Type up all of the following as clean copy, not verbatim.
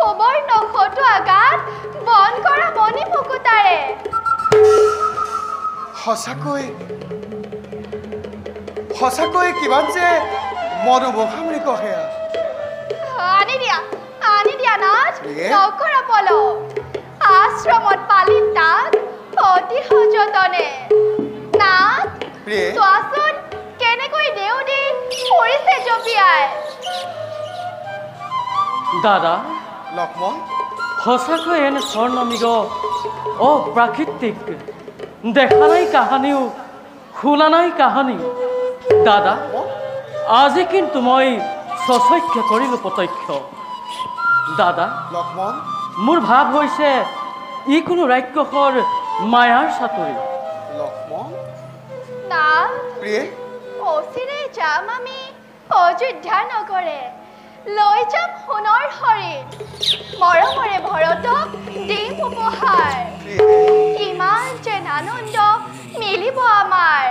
খবৰ নখটো আগাত বন কৰা মণি মুকুতাৰে সঁচাকৈ কিমান যে মনোমোহামৃক সেয়া আনি দিয়া নাথ নকৰা পলম আশ্ৰমত পালিত তাক অতি সযতনে নাথ চোৱাচোন কেনেকৈ দেউদি পৰিছে জপিয়াই দাদা লক্ষ্মণ সঁচাকৈ এনে স্বৰ্ণমৃগ অপ্ৰাকৃতিক দেখা নাই কাহানিও শুনা নাই কাহানি দাদা আজি কিন্তু মই সচক্ষ কৰিলোঁ প্ৰত্যক্ষ দাদা লক্ষ্মণ মোৰ ভাৱ হৈছে ই কোনো ৰাক্ষসৰ মায়াৰ চাতুৰি লক্ষ্মণ নাথ প্ৰিয়ে অচিৰে যাম আমি অযোধ্যা নগৰে লৈ যাম সোণৰ হৰিণ মৰমৰে ভৰতক দিম উপহাৰ কিমান যেন আনন্দ মিলিব আমাৰ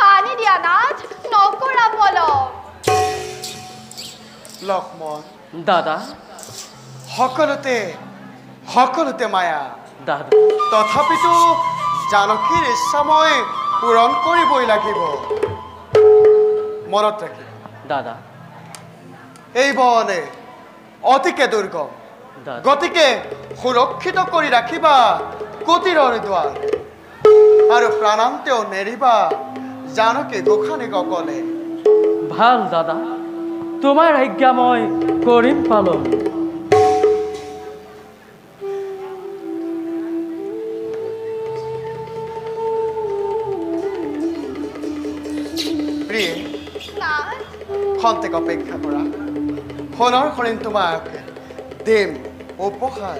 আনি দিয়া নাথ নকৰা পলম লক্ষ্মণ দাদা সকলোতে মায়া দাদা তথাপিতো জানকীৰ ইচ্ছা মই পূৰণ কৰিবই লাগিব মনত ৰাখিব দাদা এই বনে অতিকে দুৰ্গম গতিকে সুৰক্ষিত কৰি ৰাখিবা কুটিৰৰ দুৱাৰ আৰু প্ৰাণান্তেও নেৰিবা জানকী গোসানীক অকলে ভাল দাদা তোমাৰ আজ্ঞা মই কৰিম পালন প্ৰিয়ে খন্তেক অপেক্ষা কৰা সোণৰ হৰিণ তোমাক দিম উপহাৰ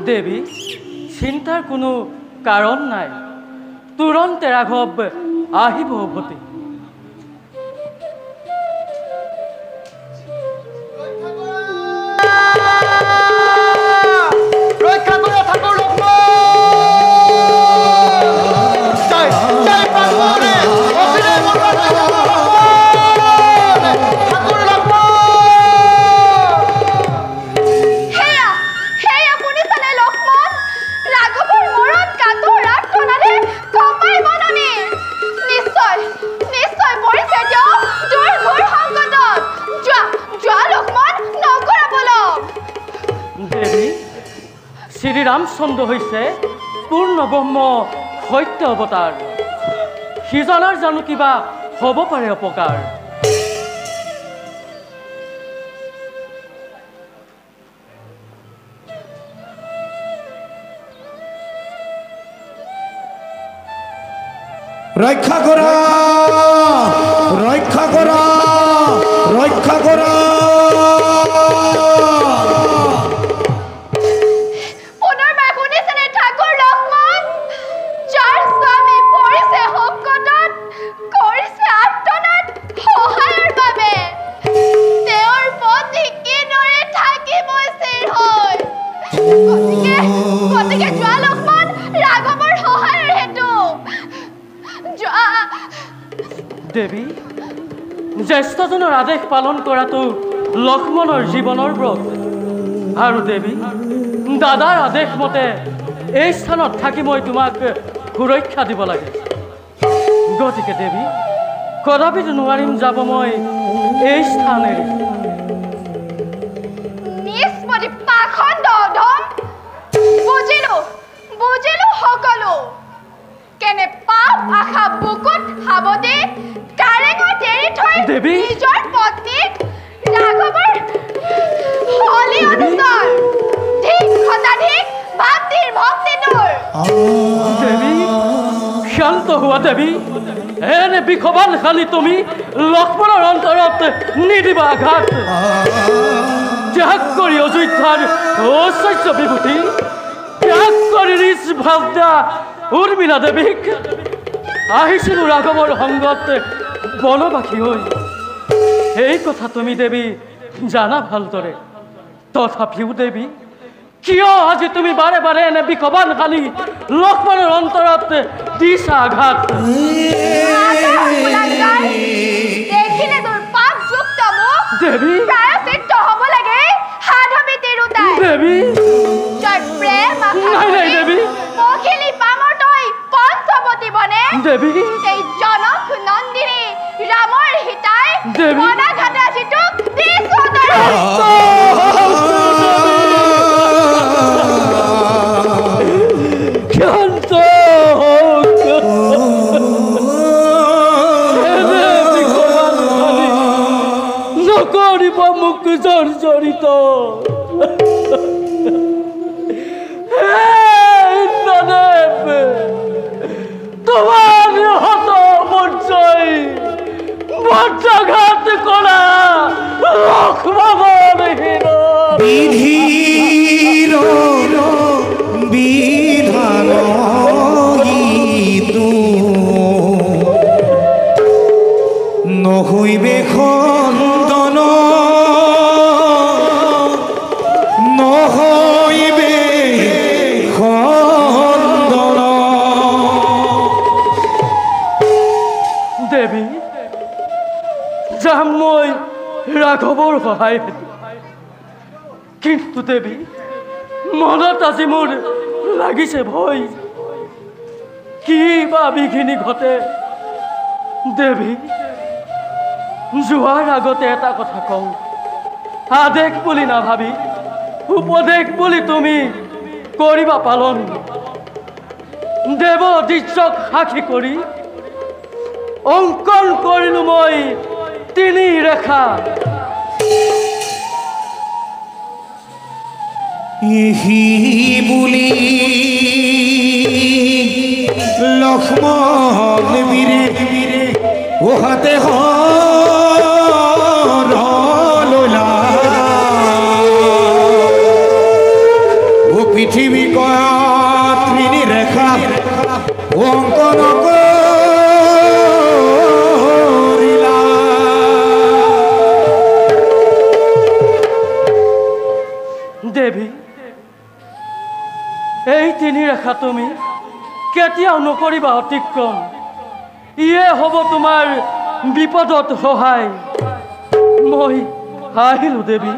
দেৱী চিন্তাৰ কোনো কাৰণ নাই তুৰন্তে ৰাঘৱ আহিব উভতি শ্ৰীৰামচন্দ্ৰ হৈছে পূৰ্ণ ব্ৰহ্ম সত্য অৱতাৰ সিজনাৰ জানো কিবা হ'ব পাৰে অপকাৰ ৰক্ষা কৰা ৰক্ষা কৰা ৰক্ষা কৰা গতিকে যোৱা লক্ষ্মণ ৰাঘৱৰ সহায়ৰ হেতু যোৱা দেৱী, জ্যেষ্ঠজনৰ আদেশ পালন কৰাটো লক্ষ্মণৰ জীৱনৰ ব্ৰত। আৰু দেৱী, দাদাৰ আদেশ মতে এই স্থানত থাকি মই তোমাক সুৰক্ষা দিব লাগে। গতিকে দেৱী, কদাপিতো নোৱাৰিম যাব মই এই স্থান এৰি। নিষ্পত্তি পাখণ্ড অধম। বুজিলো সকলো। কেনে পাপ আশা বুকুত সাৱটি কাৰেঙত এৰি থৈ দেৱী! নিজৰ পত্নীক ৰাঘৱৰ হলি অনুচৰ ঠিক শতাধিক ভাতৃৰ ভক্তি তোৰ। দেৱী, শান্ত হোৱা দেৱী। এনে বিষবান খালি তুমি লক্ষ্মণৰ অন্তৰত নিদিবা আঘাত। ত্যাগ কৰি অযোধ্যাৰ ঐশ্বৰ্য বিভূতি, ত্যাগ কৰি ৰিচ ভাৱনা উৰ্মিলা দেৱীক আহিছিলোঁ ৰাঘৱৰ সংগত বনবাসী হৈ। এই কথা তুমি দেৱী জানা ভালদৰে। তথাপিও দেৱী, কিয় আজি তুমি বাৰে বাৰে এনে বিষবান খালি লক্ষ্মণৰ অন্তৰত দিছা আঘাত? দেখিলে তোৰ পাপযুক্ত মুখ দেৱী, প্ৰায়শ্চিত্ত হ'ব লাগে সাধৱী তিৰোতাই। দেৱী, জয় প্ৰেম নাই নাই দেৱী, পখিলি পামৰ তই পঞ্চৱতী বনে দেৱী, এই জনক নন্দিনী ৰামৰ হিতাই দেৱী! মনাঘাটে আজি তোক দিছো শান্ত নকৰিব মোক জৰ্জৰিত। ইন্দ্ৰদেৱ, তোমাৰ হত মৰ্যই বজ্ৰাঘাত কৰা লক্ষ্মণৰ হীন বিধিৰ বিধান গীতো নহৈবে খন্দন, নহৈবে খন্দন। দেৱী, যাম মই ৰাঘৱৰ সহায়। কিন্তু দেৱী, মনত আজি মোৰ লাগিছে ভয়। কি বা বিঘিনি ঘটে। দেৱী, যোৱাৰ আগতে এটা কথা কওঁ। আদেশ বুলি নাভাবি উপদেশ বুলি তুমি কৰিবা পালন। দেৱ দৃশ্যক সাক্ষী কৰি অংকন কৰিলো মই 3 ৰেখা। ইহি বুলি লক্ষ্মণ বীৰে ওহাতে হৰলা ও পৃথিৱী কয়া 3 ৰেখা অংকন কৰিলা। দেৱী, এই 3 ৰেখা তুমি কেতিয়াও নকৰিবা অতিক্ৰম। ইয়ে হ'ব তোমাৰ বিপদত সহায়। মই আহিলো দেৱী।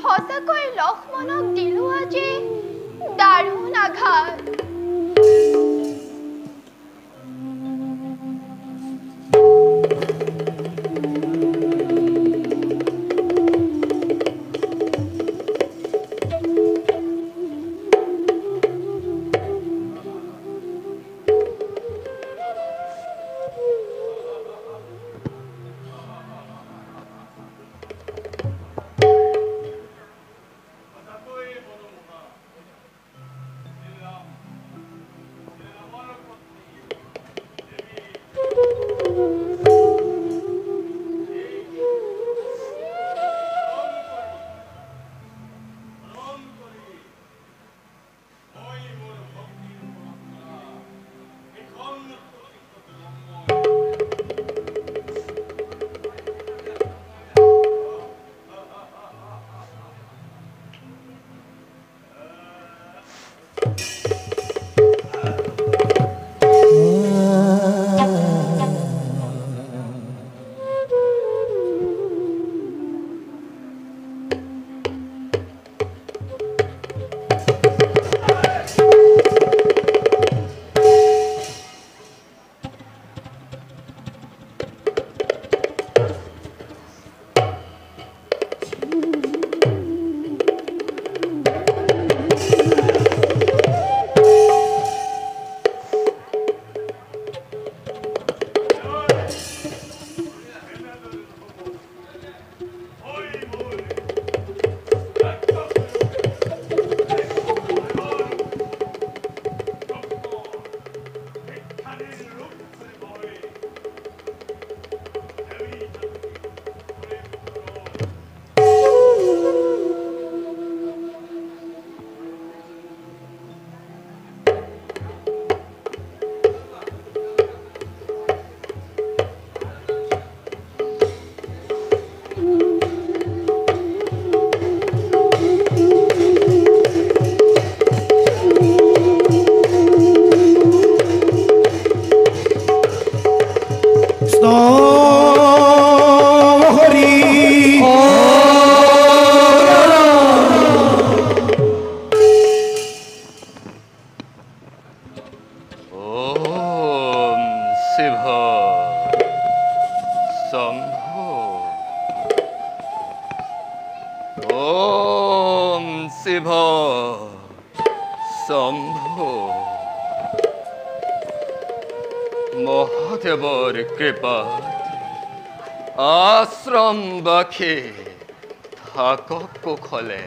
সঁচাকৈ লক্ষ্মণক দিলো আজি দাৰুণ আঘাত। শিৱ শম্ভু মহাদেৱৰ কৃপাত আশ্ৰমবাসী থাকক কুশলে।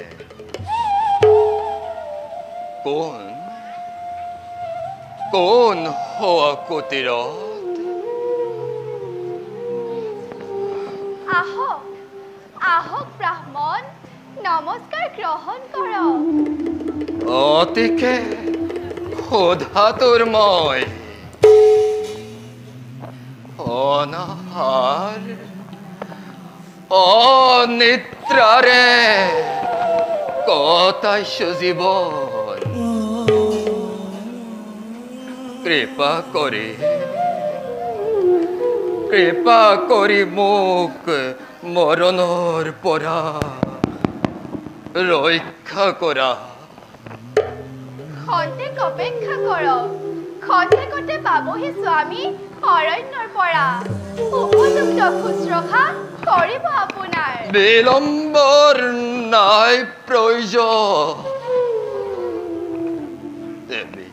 কোন হোৱা কুটিৰত আহক আহক ব্ৰাহ্মণ, নমস্কাৰ গ্ৰহণ কৰক। অতিকে সোধাটোৰ মই অনাহাৰ অনিদ্ৰাৰে কটাইছো জীৱন। কৃপা কৰি মোক মৰণৰ পৰা ৰক্ষা কৰা। খন্তেক অপেক্ষা কৰক, খন্তেকতে পাবহি স্বামী অৰণ্যৰ পৰা। উপযুক্ত শুশ্ৰূষা কৰিব আপোনাৰ। বিলম্বৰ নাই প্ৰয়োজন দেৱী,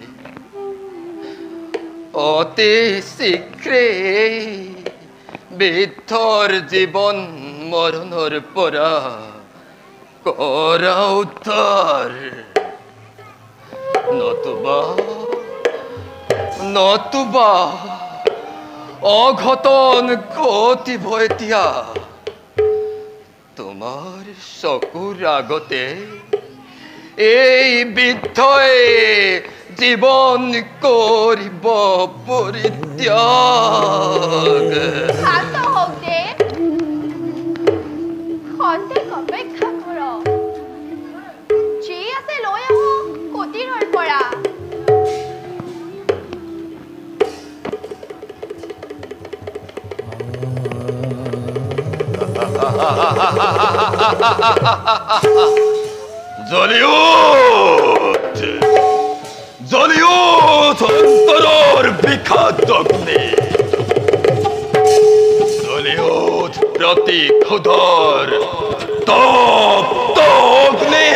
অতি শীঘ্ৰেই বৃদ্ধৰ জীৱন মৰণৰ পৰা কৰা উদ্ধাৰ। নতুবা অঘটন ঘটিব এতিয়া। তোমাৰ চকুৰ আগতে এই বৃদ্ধই জীৱন কৰিব পৰিত্যাগ। শান্ত হওক দেৱ, খন্তেক অপেক্ষা কৰক। যি আছে লৈ আহক কুটিৰৰ পৰা। জলিউঠ অন্তৰৰ বিষাদ অগ্নি, জলিউঠ প্ৰতি ক্ষুধৰ তপ্ত অগ্নি।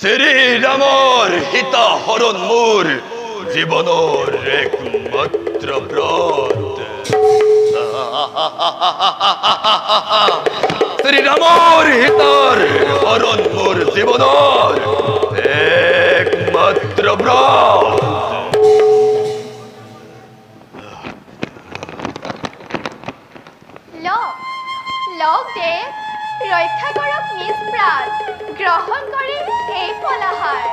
শ্ৰীৰামৰ হিতা হৰণ মোৰ জীৱনৰ একমাত্ৰ ব্ৰত। শ্ৰীৰামৰ হিতাৰ হৰণ মোৰ জীৱনৰ একমাত্ৰ ব্ৰত। লওক দেৱ, ৰক্ষা কৰক নিজ প্ৰাণ, গ্ৰহণ কৰি এই ফলাহাৰ।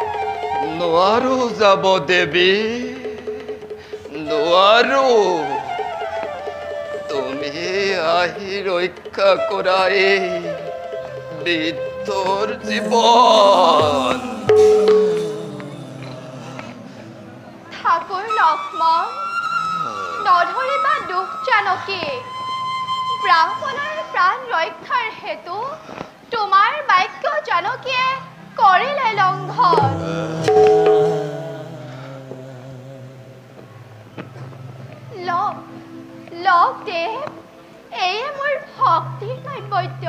নোৱাৰো যাব দেৱী, নোৱাৰো। তুমি আহি ৰক্ষা কৰা এই বৃদ্ধৰ জীৱন। ঠাকুৰ লক্ষ্মণ, নধৰিবা দুখ জানকী। ব্ৰাহ্মণৰ প্ৰাণ ৰক্ষাৰ হেতু তোমাৰ বাক্য জানকীয়ে কৰিলে লংঘন। লওক দেৱ, এয়ে মোৰ ভক্তিৰ নৈবদ্য।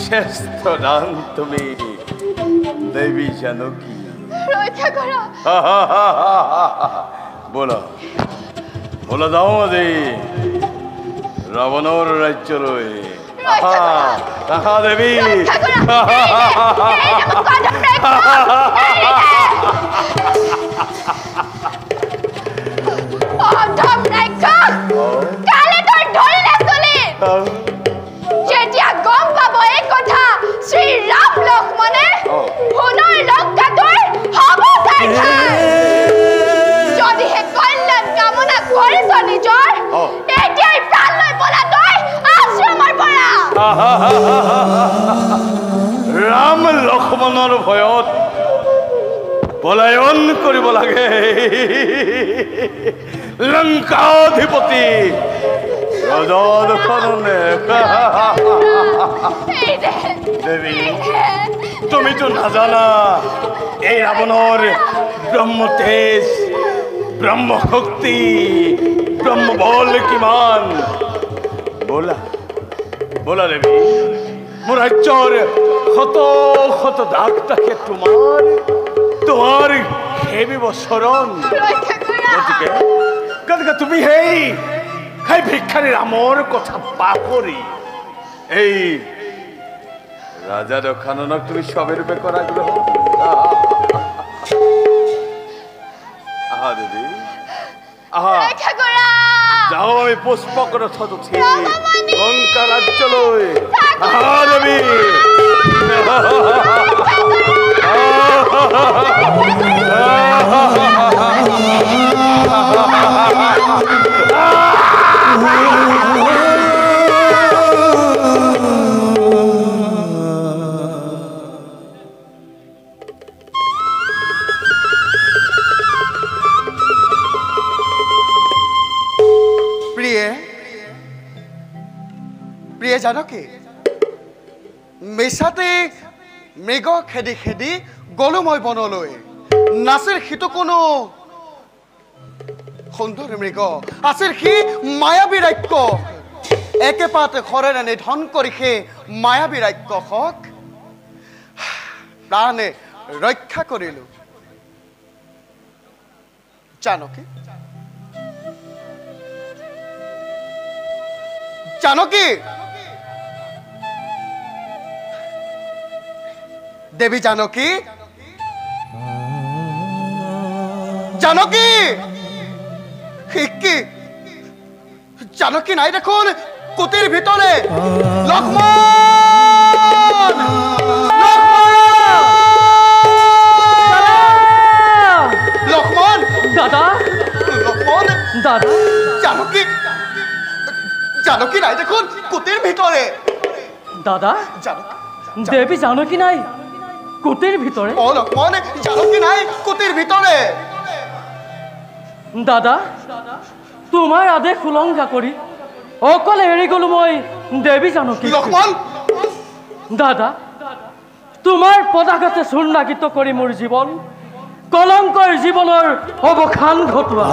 শ্ৰেষ্ঠ নাম তুমি দেবী জানকী। ৰক্ষা কৰা। বলা বলা যাওঁ আজি ৰাৱণৰ ৰাজ্যলৈ। ৰক্ষা কৰা আহা দেৱী ৰক্ষা কৰা এই মোক কদম ৰাক্ষস অধম ৰাক্ষস কালে তোৰ ধৰিলে চলিত যেতিয়া গম পাব এই কথা শ্ৰী ৰাম লক্ষ্মণে সোণৰ লংকাটোৰ হ'ব চাইঠাই যদিহে কল্যাণ কামনা কৰিছ নিজৰ এতিয়াই প্ৰাণ লৈ পলা তই আশ্ৰমৰ পৰা ৰাম লক্ষ্মণৰ ভয়ত পলায়ন কৰিব লাগে লংকাধিপতি ৰজা দশৰথে দেৱী তুমিতো নাজানা এই ৰাৱণৰ ব্ৰহ্মতেজ ব্ৰহ্মশক্তি ব্ৰহ্মবল কিমান বলা বলা দেৱী মোৰ ৰাজ্যৰ শত শত দাগ তাকে তোমাৰ সেবিব চৰণ গতিকে তুমি সেই ভিক্ষাৰী ৰামৰ কথা পাহৰি এই ৰাজা দশৰথক তুমি স্বামীৰূপে কৰা গ্ৰহণ আহা দেৱী আহা যাও আমি পুষ্পক ৰথত উঠি লংকা ৰাজ্যলৈ আহা দেৱী প্ৰিয়ে জানকী মিছাতে মৃগ খেদি খেদি গলো মই বনলৈ নাছিল সিটো কোনো সুন্দৰ মৃগ আছিল সি মায়াবী ৰাক্ষস একেপাত ঘৰেৰে নিধন কৰি সেই মায়াবী ৰাক্ষসক প্ৰাণে ৰক্ষা কৰিলো জানকী জানকী দেৱী জানকী জানকী কি জানকী নাই দেখোন কুটিৰ ভিতৰে লক্ষ্মণ লক্ষ্মণ দাদা লক্ষ্মণ দাদা জানকী জানকী নাই দেখোন কুটিৰ ভিতৰে দাদা দেৱী জানকী নাই কুটিৰ ভিতৰে অ লক্ষ্মণ জানকী নাই কুটিৰ ভিতৰে দাদা তোমাৰ আদেশ উলংঘা কৰি অকলে এৰি গলো মই দেৱী জানকী লক্ষ্মণ দাদা তোমাৰ পদাঘাতে চূৰ্ণাগিত কৰি মোৰ জীৱন কলংকৰ জীৱনৰ অৱসান ঘটোৱা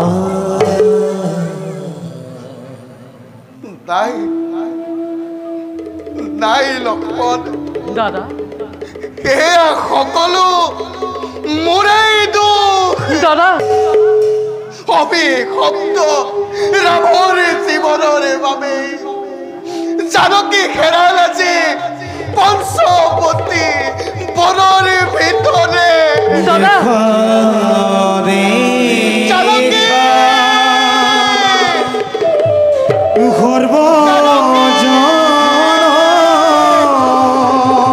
নাই নাই লক্ষ্মণ দাদা এয়া সকলো মোৰেই দোষ দাদা অভিশপ্ত ৰামৰ জীৱনৰ বাবে জানকী হেৰাল আজি পঞ্চৱতী বনৰ ভিতৰে দাদা জানকী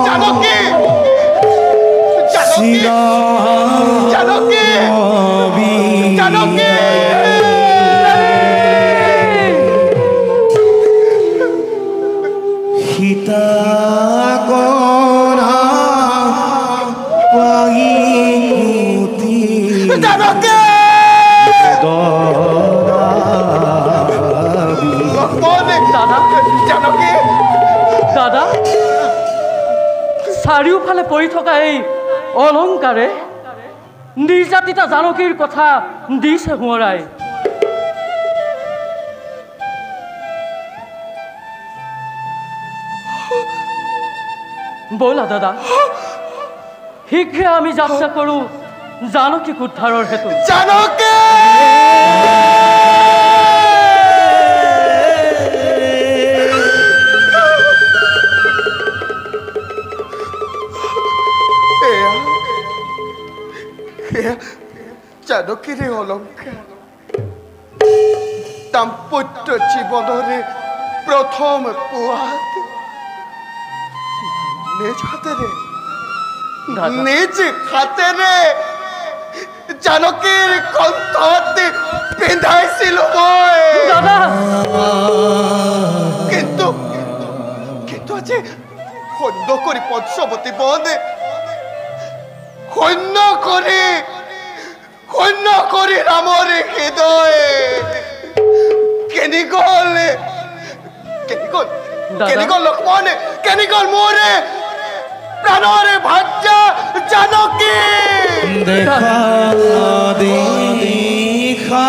জানকী জানকী জানকী জানকী সীতা কৰা পাহি জানকী দাদা জানকী দাদা চাৰিওফালে পৰি থকা এই অলংকাৰে নিৰ্যাতিতা জানকীৰ কথা দিছে সোঁৱৰাই ব'লা দাদা শীঘ্ৰে আমি যাত্ৰা কৰোঁ জানকীক উদ্ধাৰৰ হেতু জানকী জানকীৰে অলংকাৰ দাম্পত্য জীৱনৰে প্ৰথম পুৱাত নিজ হাতেৰে জানকীৰ কণ্ঠত পিন্ধাইছিলো মই কিন্তু আজি সৈন্য কৰি পঞ্চৱতী বন সৈন্য কৰি ৰামৰ হৃদয় কেনি গ'ল লক্ষ্মণ কেনি গ'ল মোৰে প্ৰাণৰে ভাৰ্যা জানকী দেখা দেখা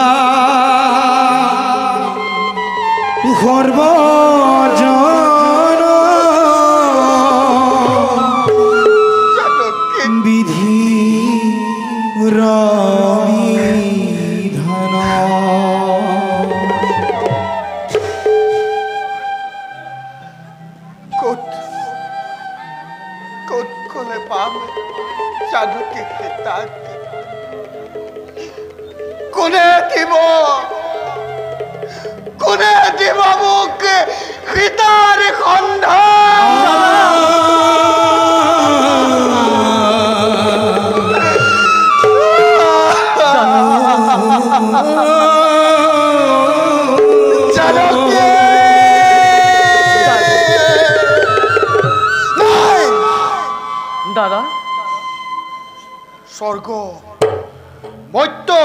সর্বজন বিধি বিধান ক'ত গ'লে পাম জানকী তাক কোনে দিব মোক সীতাৰ দাদা স্বৰ্গ মৰ্ত্য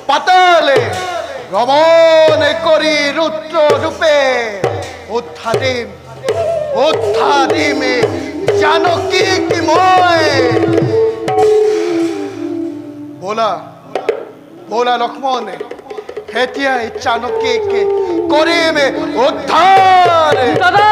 পাতালে ৰমণ কৰি ৰুদ্ৰ ৰূপে উদ্ধাৰিম জানকী কি মই बोला लक्ष्मण হেতিয়াই জানকীকে কৰিম উদ্ধাৰ দাদা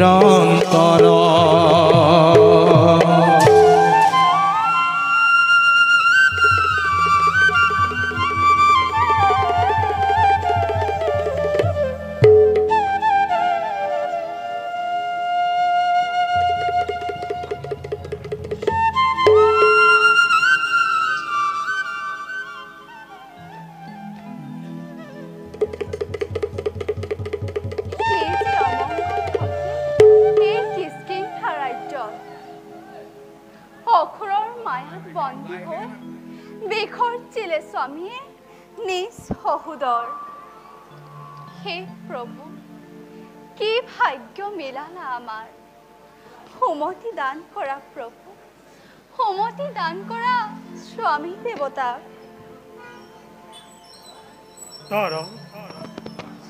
নিৰন্তৰ অখুৰৰ মায়াত বন্দী হৈ বিখৰ্চিলে স্বামীয়ে নিজ শহুদৰ। হে প্ৰভু, কি ভাগ্য মিলালা আমাৰ। সুমতি দান কৰা প্ৰভু, সুমতি দান কৰা স্বামী দেৱতাক।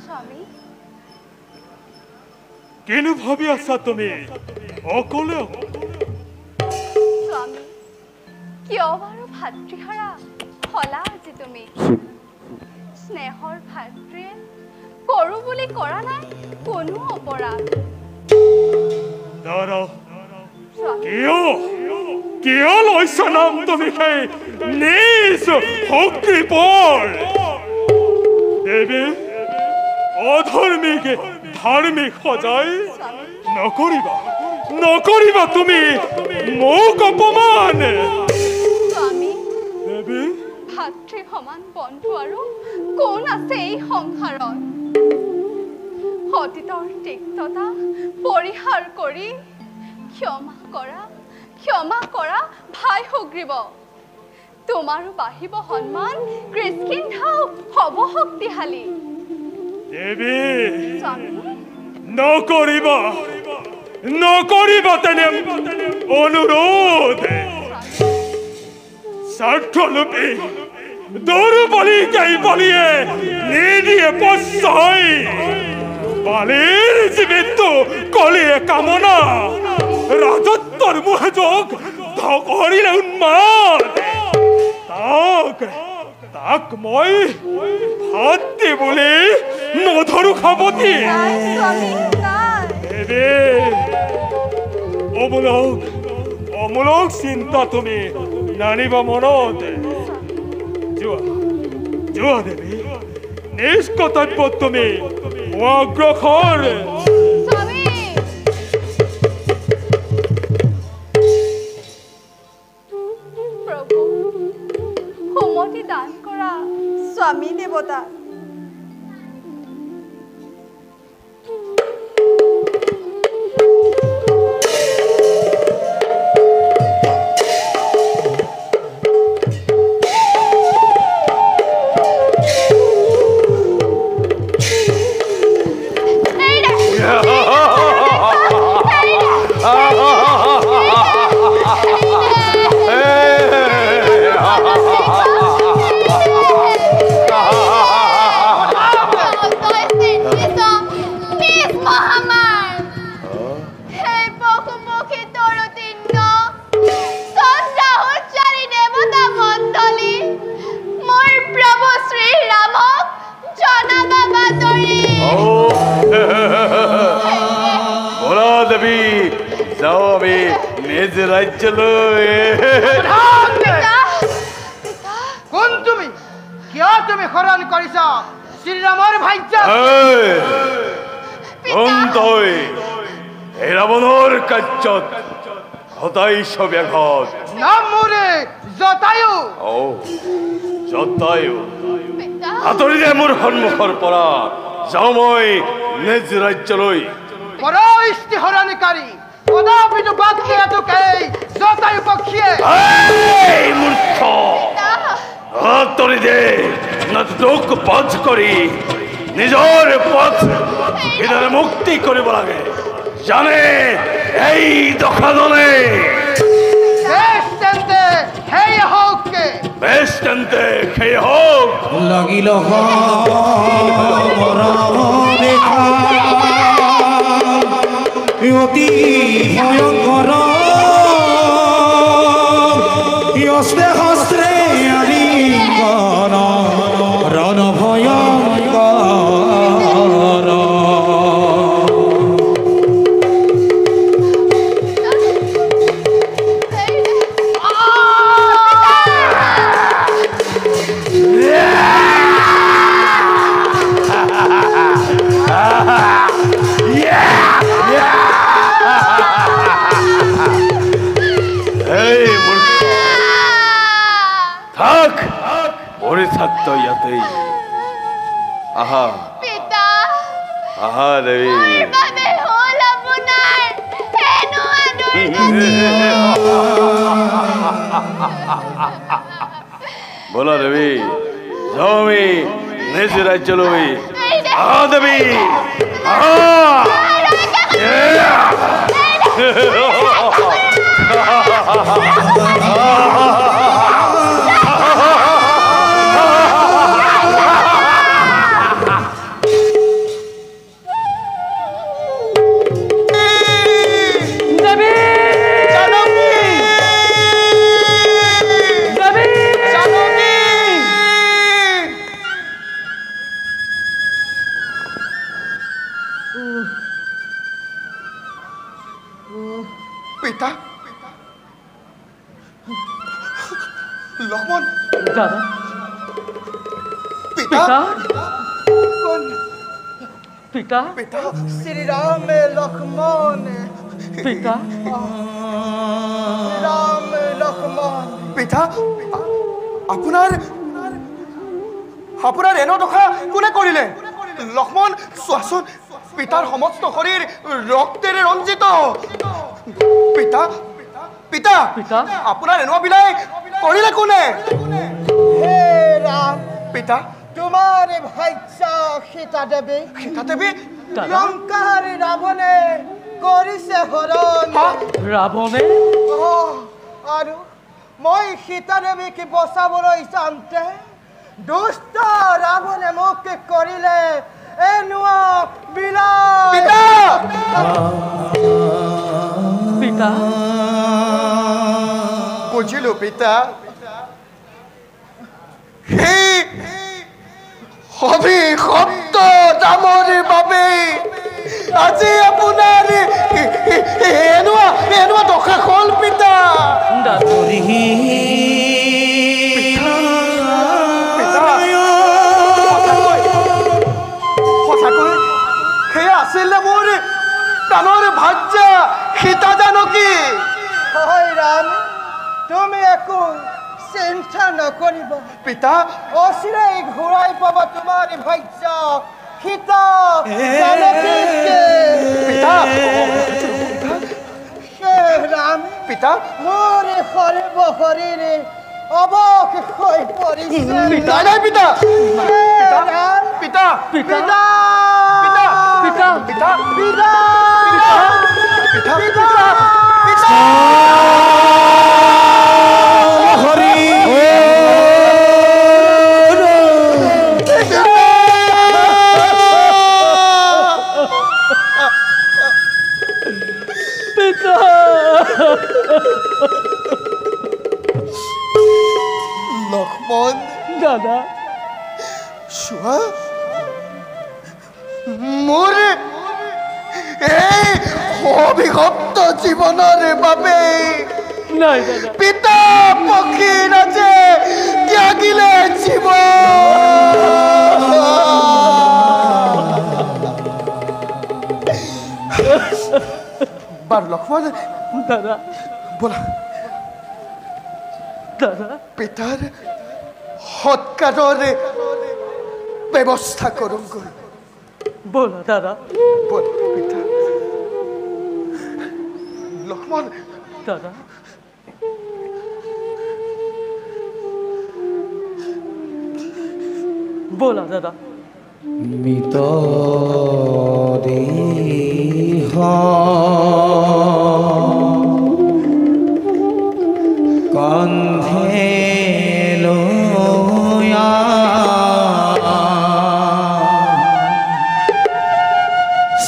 স্বামী, কেনে ভাবি আছা তুমি অকলে? স্বামী, কিয় বাৰু ভাতৃহাৰা হলা আজি তুমি? স্নেহৰ ভাতৃয়ে কৰো বুলি কৰা নাই কোনো অপৰাধ। কিয় লৈছা নাম তুমি সেই নিজ শক্তিপৰ? দেৱী, অধৰ্মীক ধাৰ্মিক সজাই নকৰিবা, নকৰিবা তুমি মোক অপমান। স্বামী, দেৱী, ভাতৃ সমান বন্ধু আৰু কোন আছে এই সংসাৰত? অতীতৰ তিক্ততা পৰিহাৰ কৰি ক্ষমা কৰা ভাই সুগ্ৰীৱ। তোমাৰো বাঢ়িব সন্মান, কৃষ্কিন্ধাও হব শক্তিশালী। দেৱী, স্বামী, নকৰিবা, নকৰিবা তেনে অনুৰোধ। স্বাৰ্থলোপী দুৰ্বলীকেই বলিয়ে নিদিয়ে পশ্চয়। বালিৰ জীৱিতটো কলিয়ে কামনা, ৰাজত্বৰ মোহযোগ ধৰিলে উন্মাদ। তাক মই ভাতৃ বুলি নধৰো খাবতি। নাই স্বামী, নাই। অমূলক চিন্তা তুমি নানিবা মনত। যোৱা দেৱী, নিজ কৰ্তব্যত তুমি অগ্ৰসৰ। স্বামী, প্ৰভু, সুমতি দান কৰা স্বামী দেৱতা। যাও আমি নিজ ৰাজ্যলৈ। কোন তুমি? কিয় তুমি হৰণ কৰিছা শ্ৰীৰামৰ ভাৰ্যা? তই এই ৰাৱণৰ কাৰ্যত ঘটাইছ ব্যাঘাত। নাম মোৰে জটায়ু। জটায়ু, আঁতৰি দে মোৰ সন্মুখৰ পৰা। যাওঁ মই নিজ ৰাজ্যলৈ। পৰস্তি হৰণকাৰী কদাপিতো বাদ দিয়াটোকে জটায়ু পক্ষীয়ে। মূৰ্খ, আঁতৰি দে, তোক বধ কৰি নিজৰ পথ কিদৰে মুক্তি কৰিব লাগে জানে এই দশাজনে। বেশ তেন্তে সেই হোক। লাগিল অতি ভয়ঙ্কর অস্ত্রে হস্ত্রে আলিঙ্গন রণ ভয়ঙ্কর। তই ইয়াতেই আহা পিতা আহা দেৱী মোৰ বাবে হ'ল আপোনাৰ হেনো বলা দেৱী যাওঁ আমি নিজ ৰাজ্যলৈ আহা দেৱী আহা পিতা লক্ষ্মণ দাদা পিতা পিতা পিতা श्री राम लक्ष्मण পিতা राम लक्ष्मण পিতা আপোনাৰ আপোনাৰ এনে দশা কোনে কৰিলে লক্ষ্মণ চোৱাচোন পিতাৰ সমস্ত শৰীৰ ৰক্তেৰে ৰঞ্জিত পিতা পিতা পিতা আপোনাৰ এনেকুৱা বিলাই কৰিলে কোনে हे राम পিতা तुम्हारे भाईचा सीता देवी সীতা দেৱী দাদা লঙ্কাৰ ৰাবণে কৰিছে হৰণ ৰাৱণে আৰু মই সীতা দেৱীকে বচাবলৈ যাওঁতে দুষ্ট ৰাৱণে মোক কৰিলে এনুৱা বিলাস পিতা পিতা বুজিলো পিতা সেই অভিশপ্ত দামৰ বাবে আজি আপোনাৰ এনেকুৱা দশা হ'ল পিতা দাদা সঁচাকৈ সেয়া আছিল মোৰ প্ৰাণৰ ভাৰ্যা সীতা জানকী হয় ৰাম তুমি একো চিন্তা নকৰিবা পিতা অচিৰেই ঘূৰাই পাবা তোমাৰ ভাগ্য সীতা জানকীকে পিতা হে ৰাম পিতা মোৰ সৰ্ব শৰীৰে অৱশ হৈ পৰিছে নাই নাই পিতা হে ৰাম পিতা পিতা পিতা পিতা পিতা পিতা পিতা পিতা পিতা হৰি পিতা লক্ষ্মণ দাদা চোৱা মোৰ এই অভিশপ্ত জীৱনৰ বাবে নাই দাদা পিতা পক্ষীৰাজে ত্যাগিলে জীৱ বাৰু লক্ষ্মণ দাদা বলা দাদা পিতাৰ সৎকাৰৰ ব্যৱস্থা কৰোঁগৈ ব'লা দাদা বল পিতা লক্ষ্মণ দাদা ব'লা দাদা মৃত দেহ কন্ধে লয়া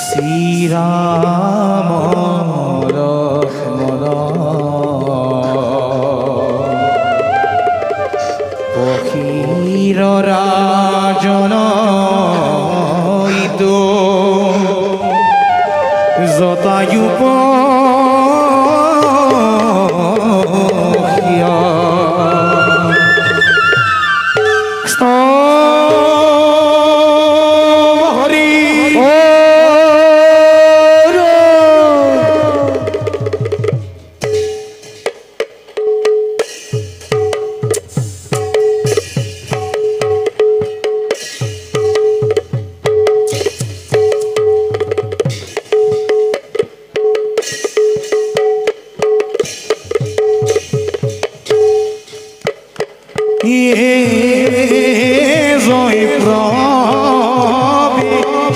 শ্রীরাম লক্ষ্মণ পক্ষীর রাজন জতায়ুপ হরি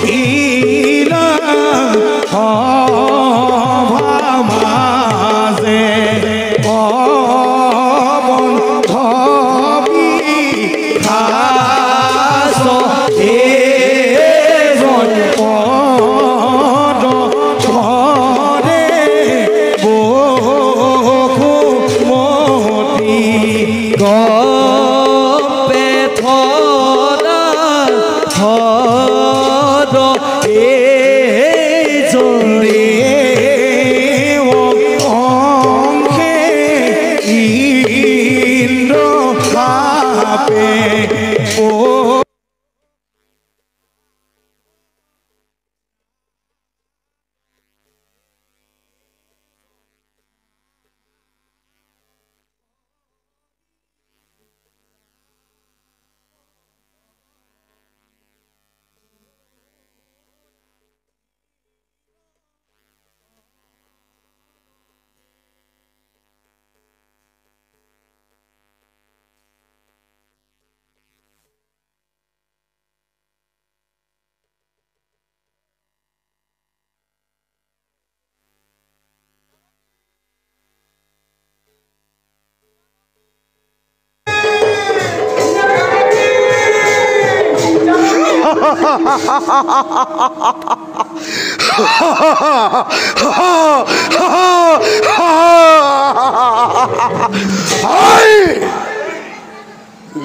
দিলা মাঝে বন্ধ বিখাস এজন পদ ধরে বকুমতি গপে থদা থদ এজনে অংশে ইন্দ্র খাপে ও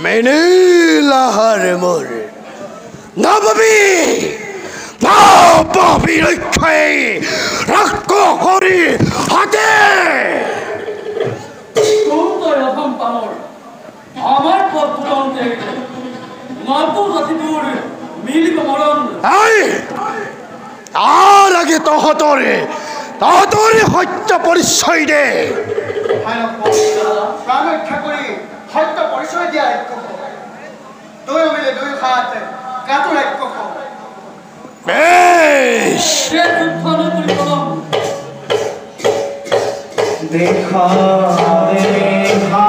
मैंने लहर मोर नबी पापी रखे रक्को करी हाथे তোর এখন পামর আমার পথ তুলন্তে মাতু জাতি তোর মিলিব মরণ আই আর আগে তহতরে সত্য পরিচয় দে প্ৰাণ ৰক্ষা কৰি সত্য পৰিচয় দিয়া ৰাক্ষস দুয়ো মিলি দুই হাত কাটো ৰাক্ষস বেশ সে যুদ্ধ নতুন কলম দেখা দেখা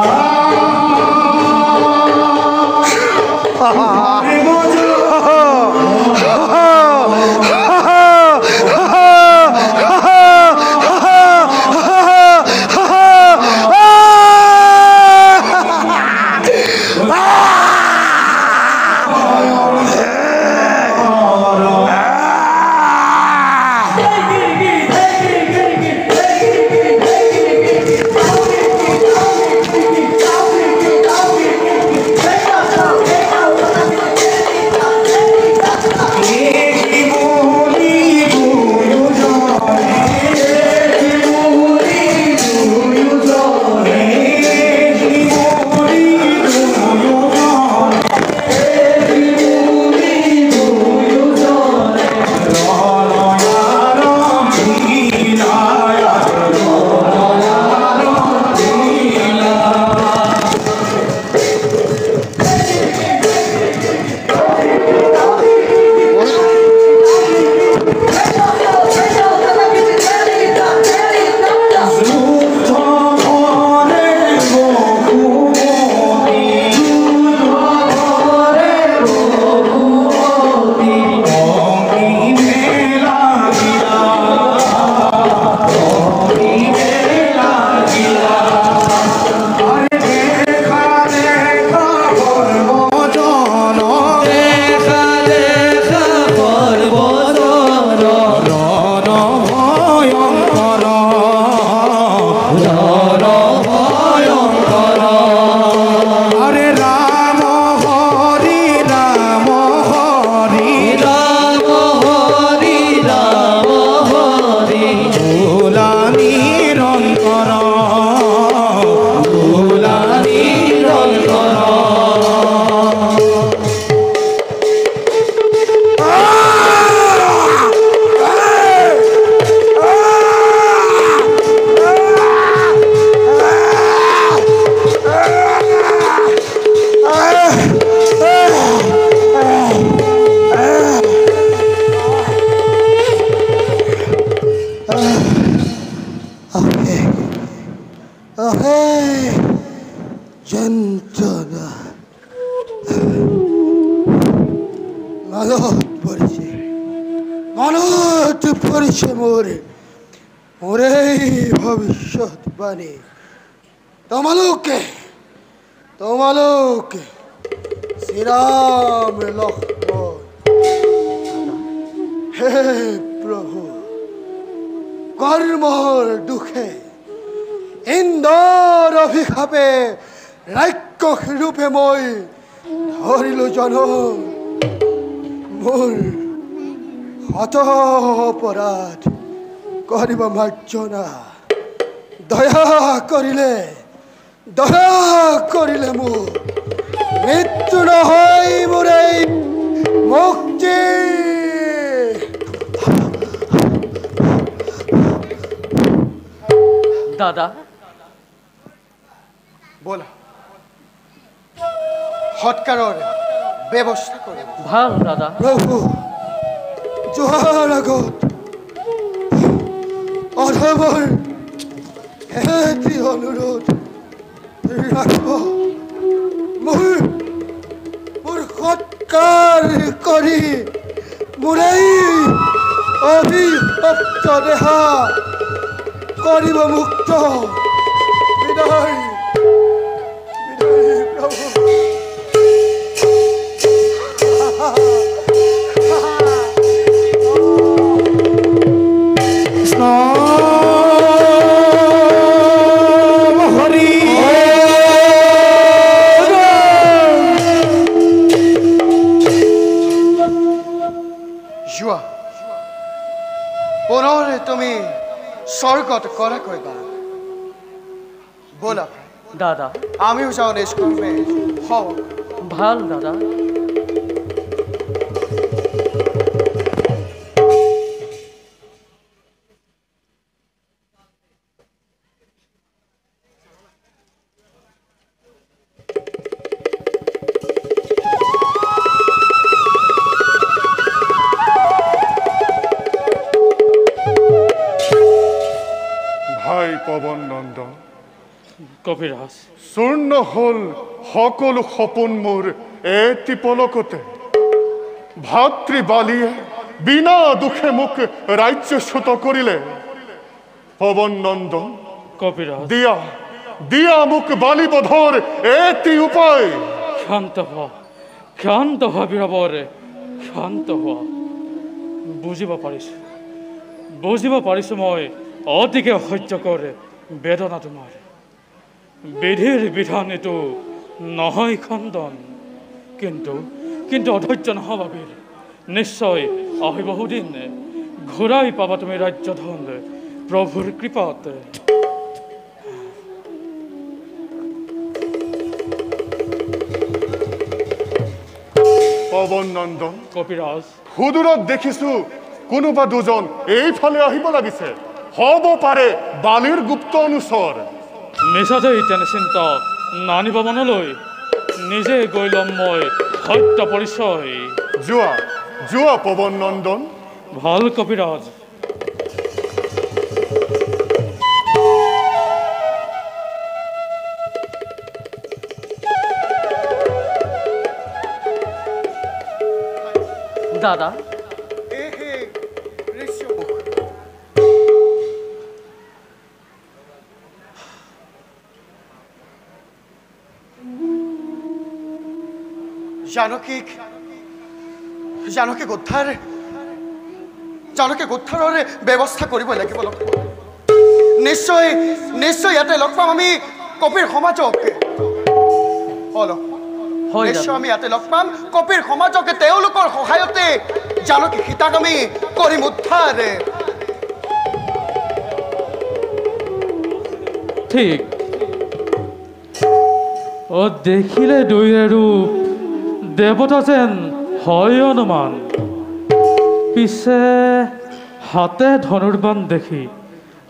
মনত পৰিছে মোৰ এই ভৱিষ্যতবাণী। তোমালোকে শ্ৰীৰাম লক্ষ্মণ, হে প্ৰভু, কৰ্মৰ দুখে ইন্দ্ৰৰ অভিশাপে ৰাক্ষস ৰূপে মই ধৰিলো জনম। মোৰ শত অপৰাধ কৰিব মাৰ্জনা। দয়া কৰিলে মোৰ মৃত্যু নহয় মোৰ এই মুক্তি। দাদা, ব'লা সৎকাৰৰ ব্যৱস্থা কৰিম। ভাল দাদা। প্ৰভু, যোৱাৰ আগত অধমৰ এটি অনুৰোধ ৰাখিব। মোৰ সৎকাৰ কৰি মোৰ এই অভিশপ্ত দেহা কৰিব মুক্ত। বিদায় প্ৰভু। যোৱা, পুনৰ তুমি স্বৰ্গত কৰা কৰিবা। ব'লা দাদা, আমিও যাওঁ নিষ্কৰ্মে। হওক ভাল দাদা। ভাই পৱন নন্দন, কবিৰাজ, চূৰ্ণ হল সকলো সপোন মোৰ এটি পলকতে। ভাতৃ বালিয়ে বিনা দুখে মোক ৰাজ্যচ্যুত কৰিলে। পৱন নন্দন, কবিৰাজ, দিয়া মোক বালিবধৰ এটি উপায়। শান্ত হোৱা বীৰবৰে, শান্ত হোৱা। বুজিব পাৰিছো মই অতিকে অসহ্যকৰ বেদনা তোমাৰ। বিধিৰ বিধান এইটো নহয় খণ্ডন, কিন্তু অধৈৰ্য নহবাবীৰ। নিশ্চয় আহিব বহুদিন, ঘূৰাই পাবা তুমি ৰাজ্যধন প্ৰভুৰ কৃপাত। পৱন নন্দন, কবিৰাজ, সুদূৰত দেখিছো কোনোবা দুজন এইফালে আহিব লাগিছে। হ'ব পাৰে বালিৰ গুপ্ত অনুচৰ। মিছাতেই তেনে চিন্তা নানিব মনলৈ। নিজে গৈ ল'ম মই সত্য পৰিচয়। যোৱা পৱন নন্দন। ভাল কবিৰাজ। দাদা, জানকীক উদ্ধাৰৰ ব্যৱস্থা কৰিব লাগিব। নিশ্চয় ইয়াতে লগ পাম আমি কপিৰ সমাজক। নিশ্চয় আমি ইয়াতে লগ পাম কপিৰ সমাজকে। তেওঁলোকৰ সহায়তে জানকী সীতাক আমি কৰিম উদ্ধাৰ। ঠিক। দেখিলে দুইৰে ৰূপ, দেৱতা যেন হয় অনুমান। পিছে হাতে ধনুৰ্বাণ দেখি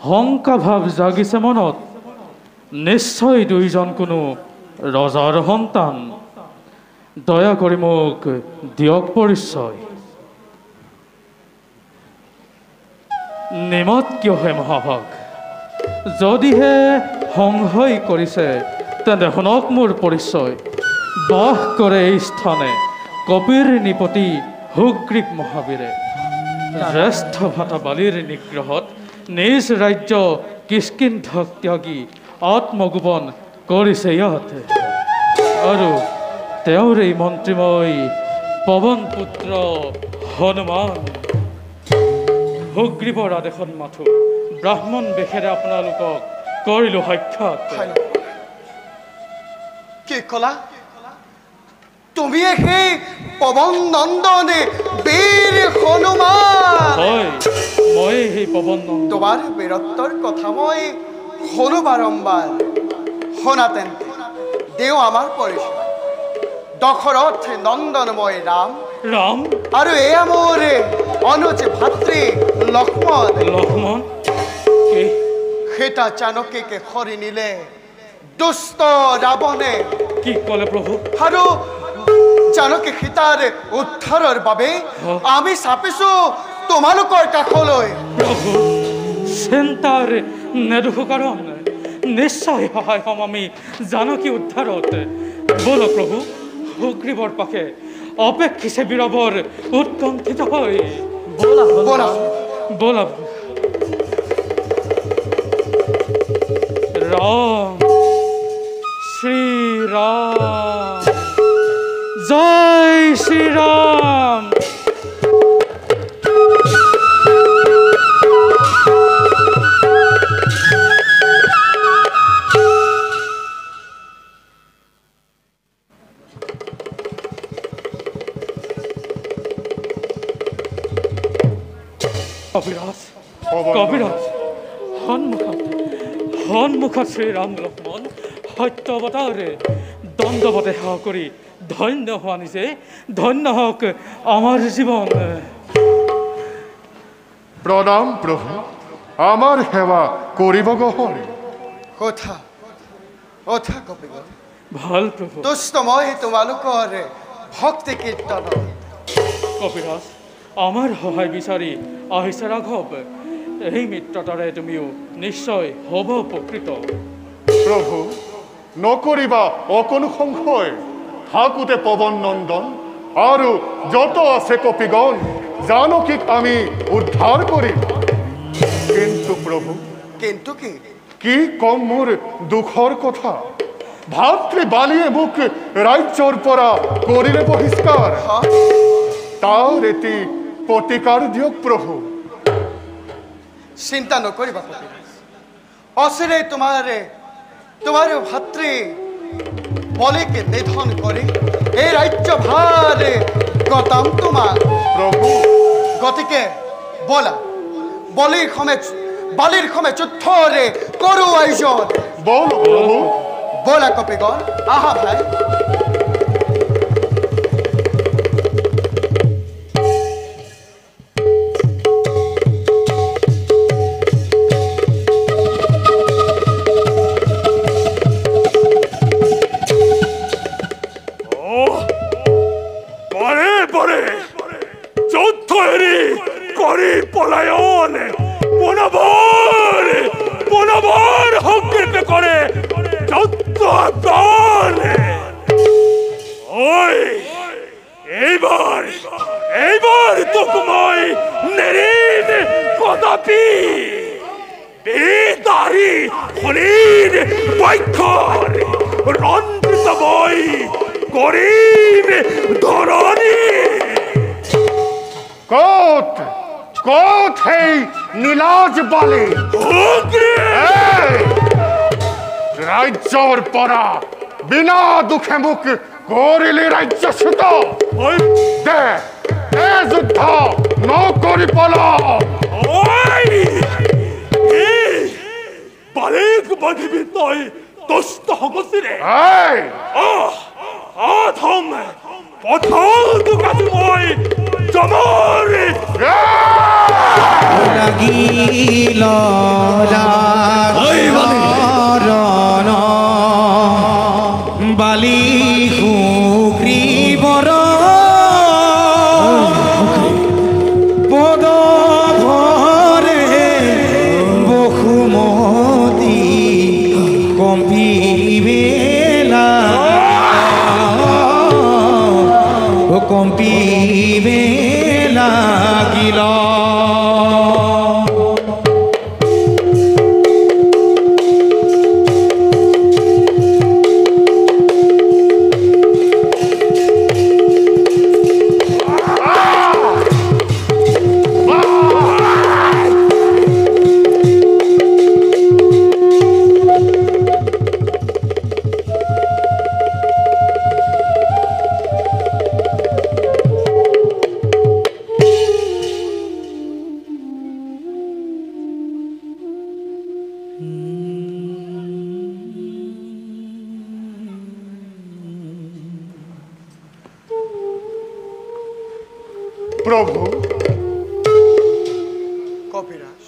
শংকা ভাৱ জাগিছে মনত। নিশ্চয় দুইজন কোনো ৰজাৰ সন্তান। দয়া কৰি মোক দিয়ক পৰিচয়। নিমত কিয় হে মহাভাগ? যদিহে সংশয় কৰিছে তেন্তে শুনক মোৰ পৰিচয়। বাস কৰে এই স্থানে কপিৰ নিপতি সুগ্ৰীৱ মহাবীৰে। জ্যেষ্ঠ ভাতা বালিৰ নিগ্ৰহত নিজ ৰাজ্য কিষ্কিন্ধক ত্যাগী আত্মগোপন কৰিছে ইহঁতে আৰু তেওঁৰ এই মন্ত্ৰীময় পৱন পুত্ৰ হনুমান সুগ্ৰীৱৰ আদেশত মাথো ব্ৰাহ্মণ বেশেৰে আপোনালোকক কৰিলো সাক্ষাৎ কি কলা তুমি সেই পৱন নন্দনে বীৰ হনুমান হয় মই সেই পৱন নন্দন তোমাৰ বীৰত্বৰ কথা মই শুনো বাৰম্বাৰ শুনাতেন্তে দেও আমাৰ পৰিচয় দশৰথ নন্দনময় ৰাম ৰাম আৰু এয়া মোৰ অনুজ ভাতৃ লক্ষ্মণ লক্ষ্মণ সেটা চাণক্যকে সৰি নিলে দুষ্ট ৰাৱণে কি ক'লে প্ৰভু আৰু চাণক্য সীতাৰ উদ্ধাৰৰ বাবে আমি চাপিছো তোমালোকৰ কাষলৈ প্ৰভু চিন্তাৰ নেদুখ কাৰণ নিশ্চয় সহায় হ'ম আমি জানকী উদ্ধাৰত ব'লক প্ৰভু সুগ্ৰীৱৰ পাশে অপেক্ষিছে বীৰবৰ উৎকণ্ঠিত হৈ ব'লা ব'লা ব'লা ৰাম শ্ৰীৰাম জয় শ্ৰীৰাম কবিৰাজ কবিৰাজ সন্মুখত শ্ৰীৰাম লক্ষ্মণ সত্যৱতাৰে দণ্ডৱতে সেৱা কৰি ধন্য হোৱা নিছে ধন্য হওক আমাৰ জীৱন প্ৰণাম প্ৰভু আমাৰ সেৱা কৰিব গহন কথা কথা কপিগণ ভাল প্ৰভু দুষ্ট মই তোমালোকৰ ভক্তি কীৰ্তন কবিৰাজ আমাৰ সহায় বিচাৰি আহিছে ৰাঘৱ এই মিত্ৰতাৰে তুমিও নিশ্চয় হ'ব উপকৃত প্ৰভু নকৰিবা অকণো সংশয় থাকোঁতে পৱন নন্দন আৰু যত আছে কপিগণ জানকীক আমি উদ্ধাৰ কৰিম কিন্তু প্ৰভু কিন্তু কি কি কম মোৰ দুখৰ কথা ভাতৃ বালিয়ে মোক ৰাজ্যৰ পৰা কৰিলে বহিষ্কাৰ তাৰ এটি প্ৰতিকাৰ দিয়ক প্ৰভু চিন্তা নকৰিবা কপিৰাজ অচিৰে তোমাৰ ভাতৃ বলিকে নিধন কৰি এই ৰাজ্য ভাৰ গতাম তোমাৰ প্ৰভু গতিকে বলা বালিৰ সমে যুদ্ধৰে কৰো আয়োজন বল প্ৰভু বলা কপিগণ আহা ভাই এইবার তোকে মই নেরিন কদাপি বেদারি হরিণ বৈক্ষর রঞ্জিত বই করিম ধরণী কত হেই নীলাজ বালি ৰাজ্যৰ পৰা বিনা দুখে মোক কৰিলে ৰাজ্যচ্যুত দে যুদ্ধ নকৰি পলা বালিক বান্ধিবি তই দুষ্ট হগচিৰে আধম পথটো কাটি মই জমৰ লাগিল বালি সুগ্ৰীৱৰ পদ ভৰে বসুমতী কম্পিবেলা লাগিল প্ৰভু কপিৰাজ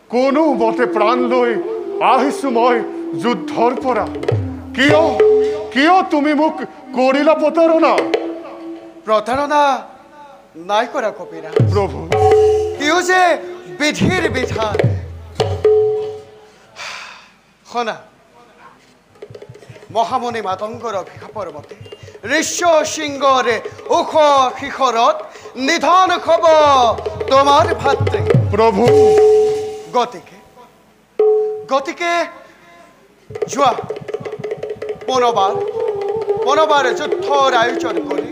কোনো মতে প্ৰাণ লৈ আহিছো মই যুদ্ধৰ পৰা কিয় কিয় তুমি মোক কৰিলা প্ৰতাৰণা নাই কৰা কপিৰাজ প্ৰভু কিয় যে বিধিৰ বিধান শুনা মহামণি মাতংগৰ অভিশাপৰ মতে ঋষ্য সিংহৰ ওখ শিখৰত নিধন হব তোমাৰ ভাতৃ প্ৰভু গতিকে যোৱা পুনৰবাৰ যুদ্ধৰ আয়োজন কৰি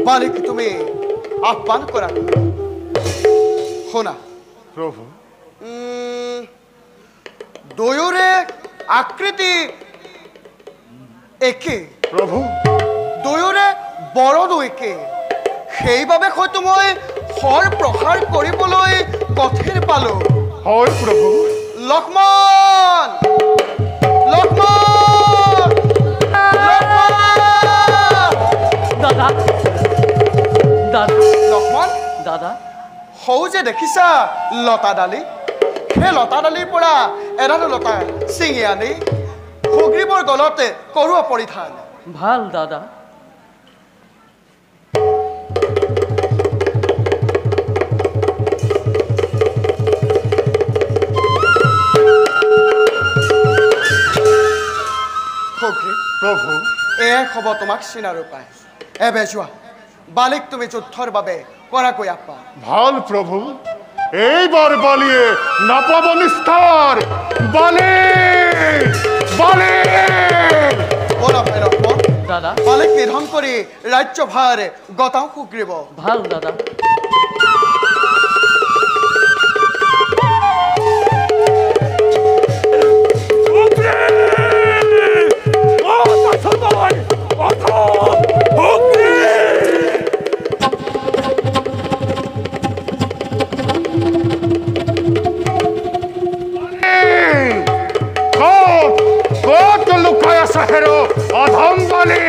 বালিক তুমি আহ্বান কৰা শুনা প্ৰভু দুয়োৰে আকৃতি একে প্ৰভু দুয়োৰে বৰদো একে সেইবাবে হয়তো মই শৰ প্ৰসাৰ কৰিবলৈ কথিৰ পালো হয় প্ৰভু লক্ষ্মণ দাদা দাদা লক্ষ্মণ দাদা সৌ যে দেখিছা লতাডালি সেই লতাডালিৰ পৰা এডাল লতা ছিঙি আনি সুগ্ৰীৱৰ গলতে কৰোৱা পৰিধান ভাল দাদা সুগ্ৰীৱ প্ৰভু এয়াই হ'ব তোমাক চিনাৰ উপায় এবে যোৱা বালিক তুমি যুদ্ধৰ বাবে কৰাকৈ আহ্বান ভাল প্ৰভু এইবাৰ বালিয়ে নাপাব নিস্তাৰ বালি বলা ভাই লক্ষ্মণ দাদা বালিক নিধন কৰি ৰাজ্যভাৰ গতাও সুগ্ৰীৱ ভাল দাদা কত লুকায় আছে হেরো অধম বালি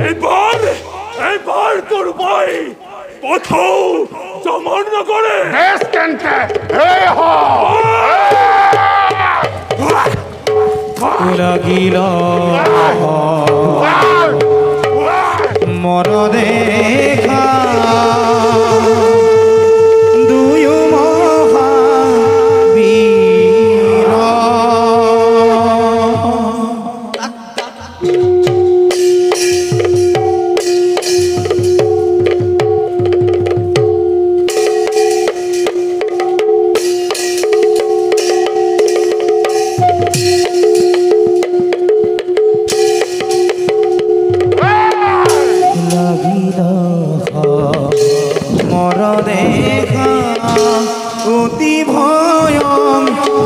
এইবার তোর ভাই কোথাও জমন না করে বেশ কেনতে লাগিল মন দেখা দুয়ো মহাবীর মর দেখা অতি ভয়ঙ্কর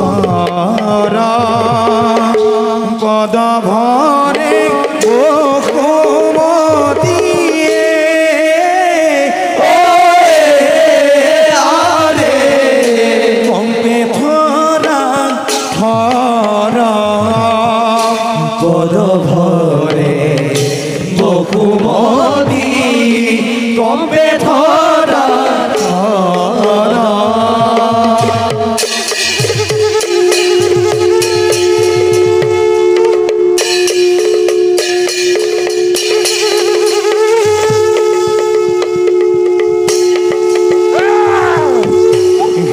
পদ ভরে বসুমতীয়ে কম্পে থরা থর পদ ভরে বসুমতী কম্পে ধরা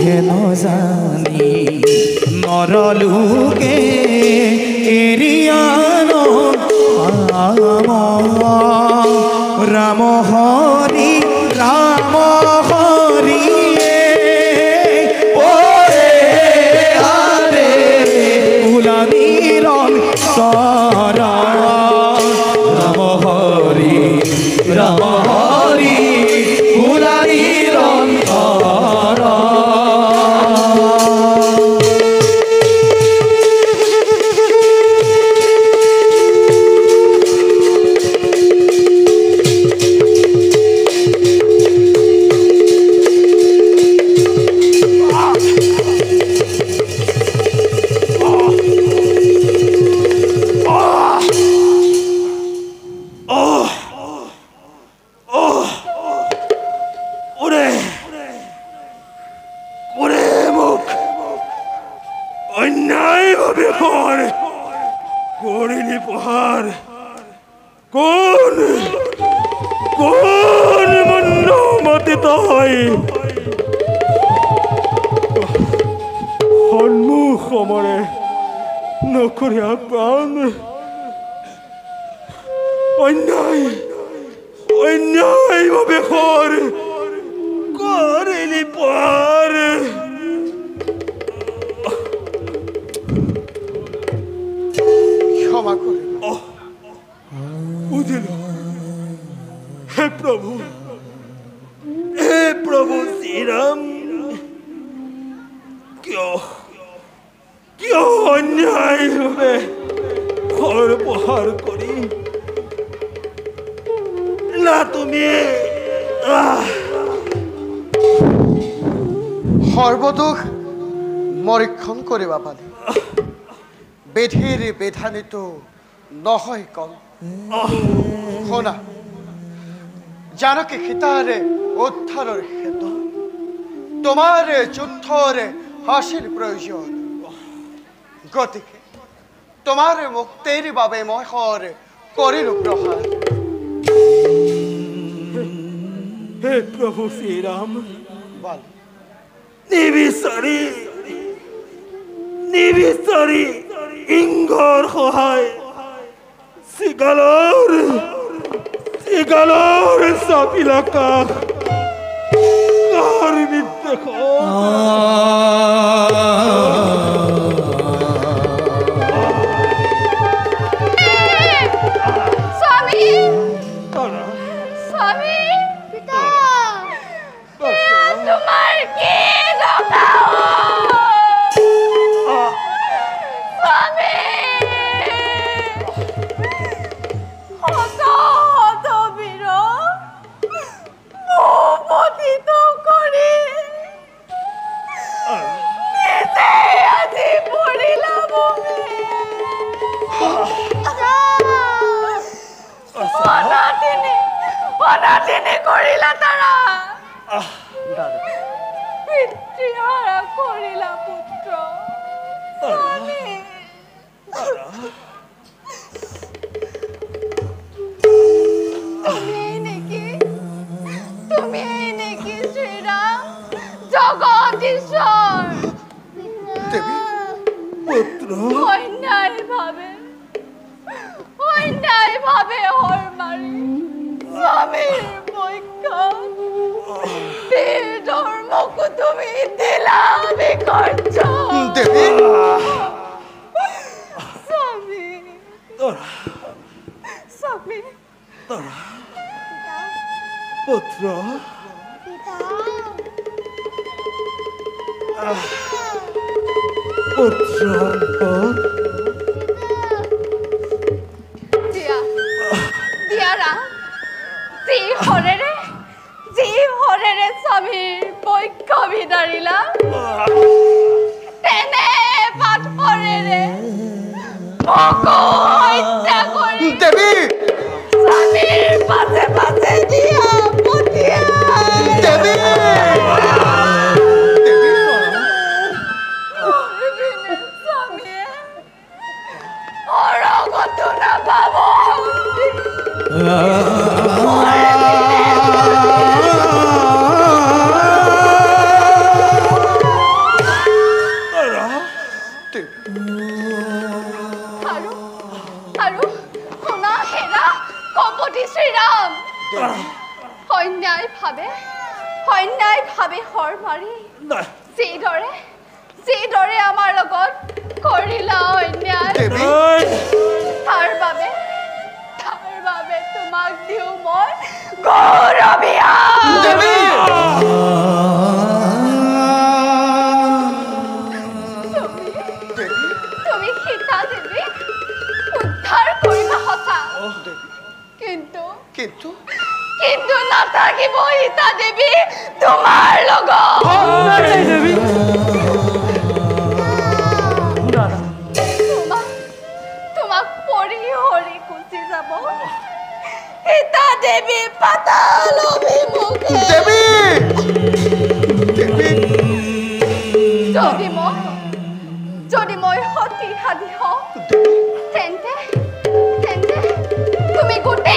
হেন জানি নরলুকে এরিয়ানো রাম হরি রাম হরি ওরে আরে ফুলানিরন সর রাম হরি ফুলানিরন সর কোন কোন মন্নমতি তই সন্মুখমৰে নকৰীয়া প্ৰাণ অন্যায়ভাৱে কৰিলি পাৰ ক্ষমা কৰি বুঝিলো হে প্ৰভু শ্ৰীৰাম কিয় অন্যায়ভাৱে ঘৰ প্ৰহাৰ কৰি না তুমি সৰ্বদোষ মৰীক্ষণ কৰিবা পালে বেধিৰ বেধানিত নহয় কল শুনা জানকী সীতাৰে উদ্ধাৰৰ হেতু তোমাৰ যুদ্ধৰে হাসিৰ প্ৰয়োজন গতিকে তোমাৰ মুক্তিৰ বাবে মই কৰিলো প্ৰহাৰ হে প্ৰভু শ্ৰীৰাম বল নিবিচাৰি ইংগৰ সহায় চিগালৰ চাপিলাকা কাৰ নিৰ্দেশ স্বামী স্বামী পিতা তোমাৰ কি দশা স্বামী হত বীৰ পতিত কৰি নিজে আজি পৰিলা অনাথিনী কৰিলা তাৰা পিতৃহাৰা কৰিলা পুত্ৰ তুমি নেকি শ্ৰীৰাম জগদীশ্বৰ দেৱী অন্যায়ভাৱে হৰ মাৰি স্বামীৰ পক্ষত বীৰ ধৰ্মকো তুমি দিলা বিকৰ্ষণ দেৱী স্বামী পুত্ৰ যি হৰেৰে স্বামীৰ পক্ষ বিদাৰিলা তেনে পাথৰেৰে মোকো হত্যা কৰি দেৱী স্বামীৰ পাছে পাছে দিয়া পঠিয়া দেৱী স্বামীয়ে অৰগতো নাপাব আৰু শুনা হেৰা কপতি শ্ৰীৰাম অন্যায়ভাৱে হৰ মাৰি যিদৰে আমাৰ লগত কৰিলা অন্যায় তাৰ বাবে তোমাক দিওঁ মই গৌৰৱীয়া তুমি সীতা দেৱী উদ্ধাৰ কৰিবা সঁচা কিন্তু নাথাকিব সীতা দেৱী তোমাৰ লগত দেৱী তোমাক পৰি হৰি গুচি যাব সীতা দেৱী পাতাল অভিমুখে যদি মই সতী সাধি হওঁ তেন্তে তুমি গোটেই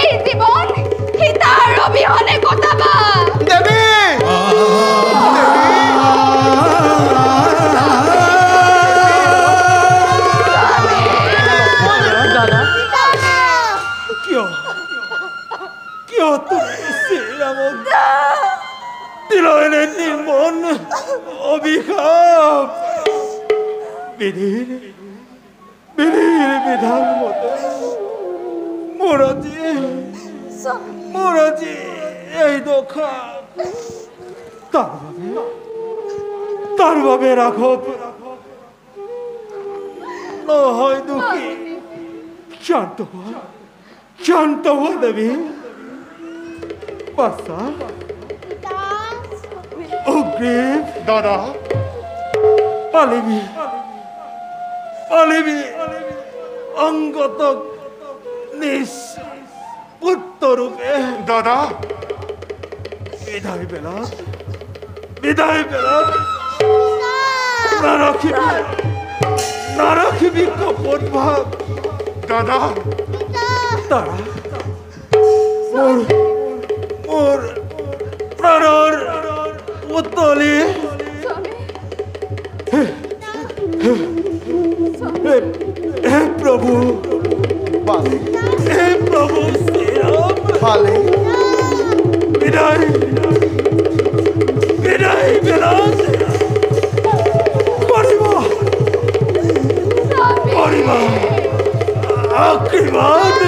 কিয় তুমি শ্ৰীৰামক দিলয়নে নিৰ্মল অভিশাপ? বিধিৰ বিধান মতে মোৰ আজি এই দশা। তাৰ বাবে ৰাঘৱ নহয় দুখী। শান্ত হোৱা দেৱী। বাছা অগ্ৰীব দাদা পালিবি অংগতক নিজ পুত্ৰৰূপে। দাদা বিদায় বেলাত নাৰাখিবি কপট ভাৱ। দাদা তাৰা মোৰ প্ৰাণৰ উতলি। হে প্ৰভু শ্ৰীৰাম, বিদায় বেলাত কৰিবা আশীৰ্বাদ।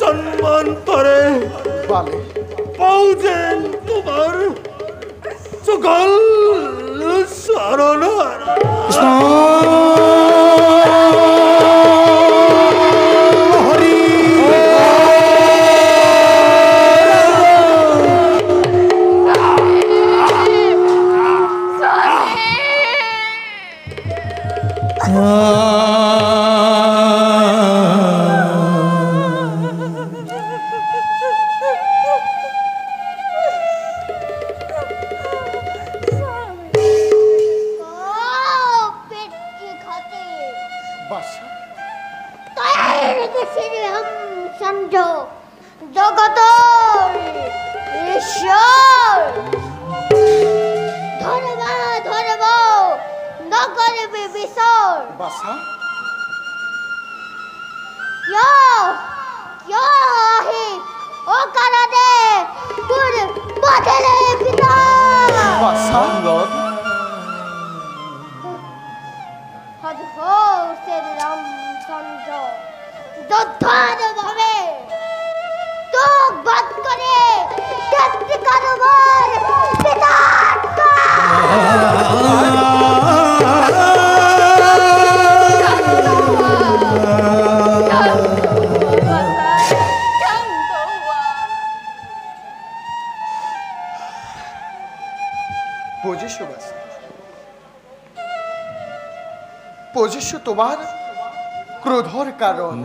জন্মান্তৰে পাওঁ যেন তোমাৰ চুগল চৰণৰ। জগতৰ ঈশ্বৰ ধৰব নকৰিবি বিচাৰ। কিয় আহি অকাৰণে তোৰ বধিলে পিতা। শ্ৰীৰামচন্দ্ৰ যুদ্ধৰ ভাৱে তোক বধ কৰি বুঝিছো তোমার ক্রোধর কারণ।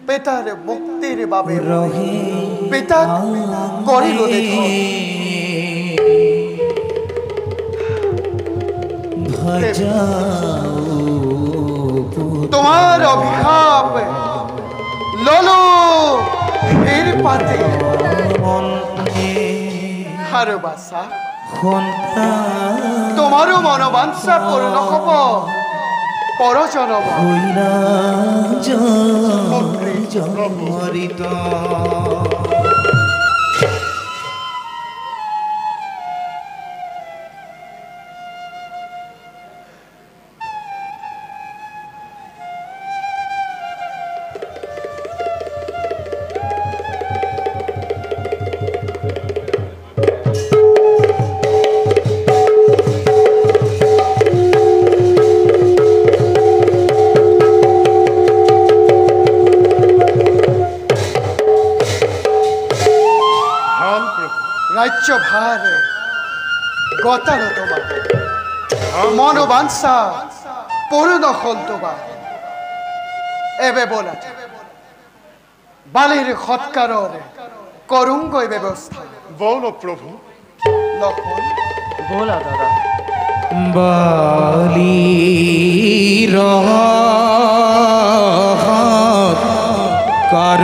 পিতার মুক্তির বাবে পিতা করিল তোমার অভিশাপ ললো এর পাতে আর বাসা তোমারও মনোবাঞ্ছা পূর্ণ হব পরজনম। রাজ্য ভার গতানো তোমার মনোবাঞ্ছা পূর্ণ হল তোমার। এবে বলা বালির সৎকারর করুঙ্গই ব্যবস্থা। বলো প্রভু। লক্ষণ বলা দাদা। বালির কর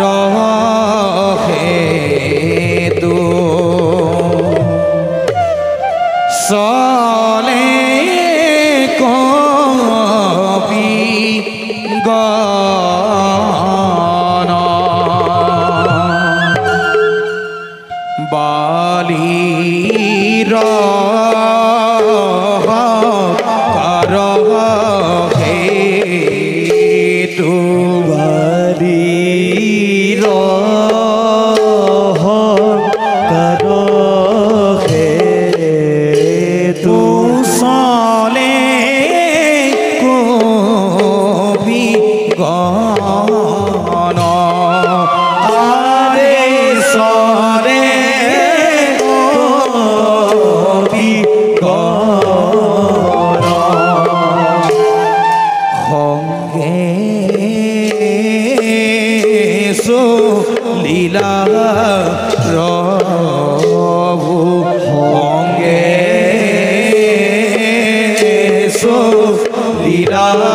চলে হে তোমারি তু চলে কবি গণ আরে চলে কবি গণ সংগে লীলা প্রভু সংগে লীলা